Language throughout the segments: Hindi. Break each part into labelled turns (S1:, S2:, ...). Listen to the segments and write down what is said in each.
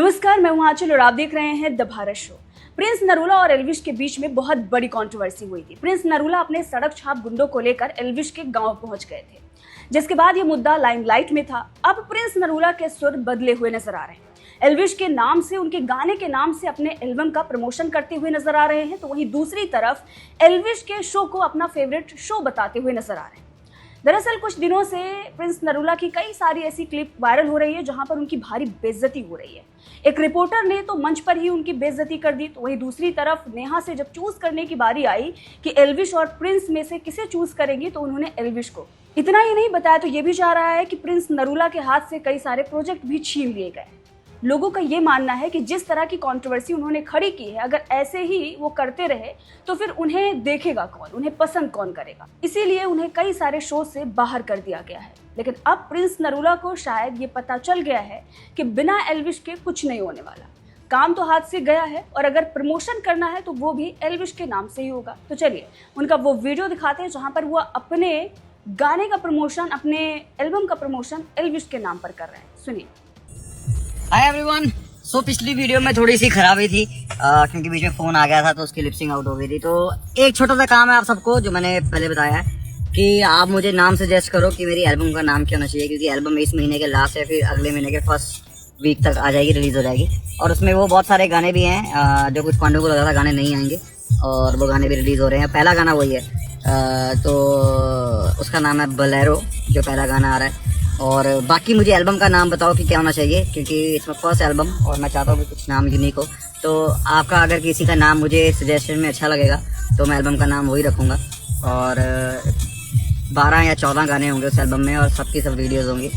S1: नमस्कार, मैं हूं आंचल और आप देख रहे हैं the Bharat show. Prince Narula और एल्विश के बीच में बहुत बड़ी कंट्रोवर्सी हुई थी। प्रिंस नरूला अपने सड़क छाप गुंडों को लेकर एल्विश के गांव पहुंच गए थे, जिसके बाद ये मुद्दा लाइमलाइट में था। अब प्रिंस नरूला के सुर बदले हुए नजर आ रहे हैं। एल्विश के नाम से, उनके गाने के नाम से अपने एल्बम का प्रमोशन करते हुए नजर आ रहे हैं, तो वहीं दूसरी तरफ एल्विश के शो को अपना फेवरेट शो बताते हुए नजर आ रहे हैं। दरअसल कुछ दिनों से प्रिंस नरूला की कई सारी ऐसी क्लिप वायरल हो रही है जहां पर उनकी भारी बेइज्जती हो रही है। एक रिपोर्टर ने तो मंच पर ही उनकी बेइज्जती कर दी, तो वहीं दूसरी तरफ नेहा से जब चूज करने की बारी आई कि एल्विश और प्रिंस में से किसे चूज करेंगी, तो उन्होंने एल्विश को। इतना ही नहीं बताया, तो ये भी चाह रहा है कि प्रिंस नरूला के हाथ से कई सारे प्रोजेक्ट भी छीन लिए गए। लोगों का ये मानना है कि जिस तरह की कंट्रोवर्सी उन्होंने खड़ी की है, अगर ऐसे ही वो करते रहे तो फिर उन्हें देखेगा कौन, उन्हें पसंद कौन करेगा। इसीलिए उन्हें कई सारे शो से बाहर कर दिया गया है। लेकिन अब प्रिंस नरूला को शायद ये पता चल गया है कि बिना एल्विश के कुछ नहीं होने वाला। काम तो हाथ से गया है और अगर प्रमोशन करना है तो वो भी एल्विश के नाम से ही होगा। तो चलिए उनका वो वीडियो दिखाते हैं जहां पर वो अपने गाने का प्रमोशन, अपने एल्बम का प्रमोशन एल्विश के नाम पर कर रहे हैं। सुनिए।
S2: Hi everyone. सो पिछली वीडियो में थोड़ी सी खराबी थी क्योंकि बीच में फोन आ गया था तो उसकी लिपसिंग आउट हो गई थी। तो एक छोटा सा काम है आप सबको, जो मैंने पहले बताया है कि आप मुझे नाम सजेस्ट करो कि मेरी एल्बम का नाम क्या होना चाहिए, क्योंकि एल्बम इस महीने के लास्ट या फिर अगले महीने के फर्स्ट वीक तक आ जाएगी, रिलीज हो जाएगी। और उसमें वो बहुत सारे गाने भी हैं जो कुछ पांडु को लगा था गाने नहीं आएंगे, और वो गाने भी रिलीज हो रहे हैं। पहला गाना वही है, तो उसका नाम है बोलेरो, जो पहला गाना आ रहा है। और बाकी मुझे एल्बम का नाम बताओ कि क्या होना चाहिए, क्योंकि इसमें फर्स्ट एल्बम और मैं चाहता हूँ कि कुछ नाम यूनिक हो। तो आपका अगर किसी का नाम मुझे सजेशन में अच्छा लगेगा तो मैं एल्बम का नाम वही रखूँगा। और 12 या 14 गाने होंगे उस एल्बम में और सबकी सब वीडियोज़ होंगी,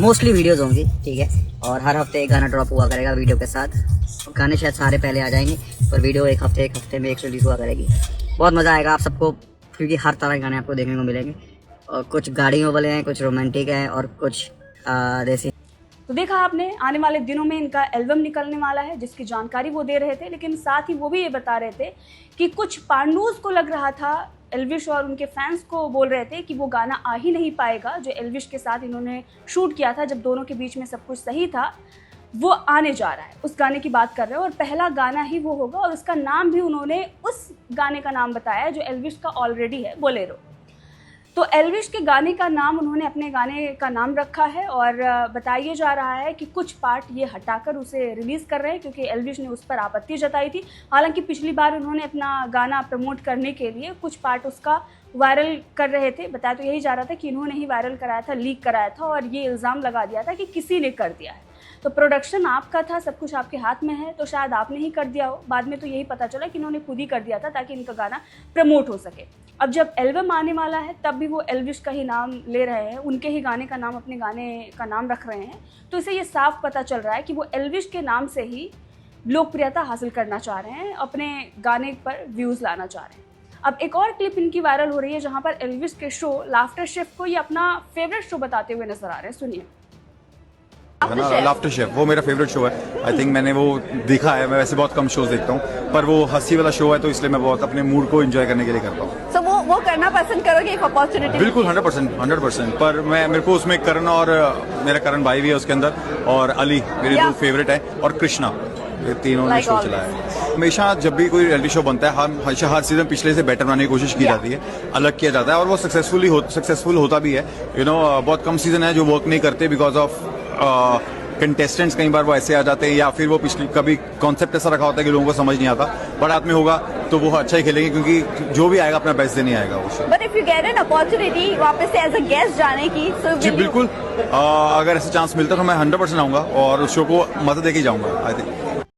S2: मोस्टली वीडियोज़ होंगी, ठीक है। और हर हफ्ते एक गाना ड्रॉप हुआ करेगा वीडियो के साथ। गाने शायद सारे पहले आ जाएंगे पर वीडियो एक हफ्ते में एक रिलीज हुआ करेगी। बहुत मज़ा आएगा आप सबको, क्योंकि हर तरह के गाने आपको देखने को मिलेंगे। और कुछ गाड़ियों वाले हैं, कुछ रोमांटिक हैं और कुछ देसी।
S1: तो देखा आपने, आने वाले दिनों में इनका एल्बम निकलने वाला है जिसकी जानकारी वो दे रहे थे। लेकिन साथ ही वो भी ये बता रहे थे कि कुछ पांडूज को लग रहा था, एल्विश और उनके फैंस को बोल रहे थे कि वो गाना आ ही नहीं पाएगा जो एल्विश के साथ इन्होंने शूट किया था जब दोनों के बीच में सब कुछ सही था, वो आने जा रहा है। उस गाने की बात कर रहे हैं और पहला गाना ही वो होगा और उसका नाम भी उन्होंने उस गाने का नाम बताया जो एल्विश का ऑलरेडी है, बोलेरो। तो एल्विश के गाने का नाम उन्होंने अपने गाने का नाम रखा है और बताया जा रहा है कि कुछ पार्ट ये हटाकर उसे रिलीज़ कर रहे हैं क्योंकि एल्विश ने उस पर आपत्ति जताई थी। हालांकि पिछली बार उन्होंने अपना गाना प्रमोट करने के लिए कुछ पार्ट उसका वायरल कर रहे थे। बताया तो यही जा रहा था कि इन्होंने ही वायरल कराया था, लीक कराया था और ये इल्ज़ाम लगा दिया था कि किसी ने कर दिया है। तो प्रोडक्शन आपका था, सब कुछ आपके हाथ में है, तो शायद आपने ही कर दिया हो। बाद में तो यही पता चला कि इन्होंने खुद ही कर दिया था ताकि इनका गाना प्रमोट हो सके। अब जब एल्बम आने वाला है तब भी वो एल्विश का ही नाम ले रहे हैं, उनके ही गाने का नाम अपने गाने का नाम रख रहे हैं। तो इसे ये साफ पता चल रहा है कि वो एल्विश के नाम से ही लोकप्रियता हासिल करना चाह रहे हैं, अपने गाने पर व्यूज़ लाना चाह रहे हैं। अब एक और क्लिप इनकी वायरल हो रही है जहाँ पर एल्विश के शो लाफ्टर शेफ को ये अपना फेवरेट शो बताते हुए नजर आ रहे हैं। सुनिए।
S3: लाफ्टर शेफ वो मेरा फेवरेट शो है। आई थिंक मैंने वो देखा है। मैं वैसे बहुत कम शोज देखता हूँ पर वो हंसी वाला शो है तो इसलिए मैं बहुत अपने मूड को एंजॉय करने के लिए करता हूँ।
S4: So, वो करना पसंद करोगे एक अपॉर्चुनिटी?
S3: बिल्कुल 100%। पर मेरे को उसमें करण और मेरा करण भाई भी है उसके अंदर, और अली मेरे दो फेवरेट है, और कृष्णा, ये तीनों ने शो चलाया है। हमेशा जब भी कोई रियलिटी शो बनता है हमेशा हर सीजन पिछले से बेटर बनाने की कोशिश की जाती है, अलग किया जाता है और वो सक्सेसफुल होता भी है। बहुत कम सीजन है जो वर्क नहीं करते बिकॉज ऑफ कंटेस्टेंट्स। कई बार वो ऐसे आ जाते हैं या फिर वो पिछली कभी कॉन्सेप्ट ऐसा रखा होता है कि लोगों को समझ नहीं आता। बट हाथ में होगा तो वो अच्छा ही खेलेंगे क्योंकि जो भी आएगा अपना बेस्ट देने आएगा वो।
S4: But if you get an opportunity वापस से एज अ गेस्ट जाने की, so
S3: जी बिल्कुल, अगर ऐसा चांस मिलता तो मैं 100% आऊंगा और उस शो को मजा देके जाऊंगा। I think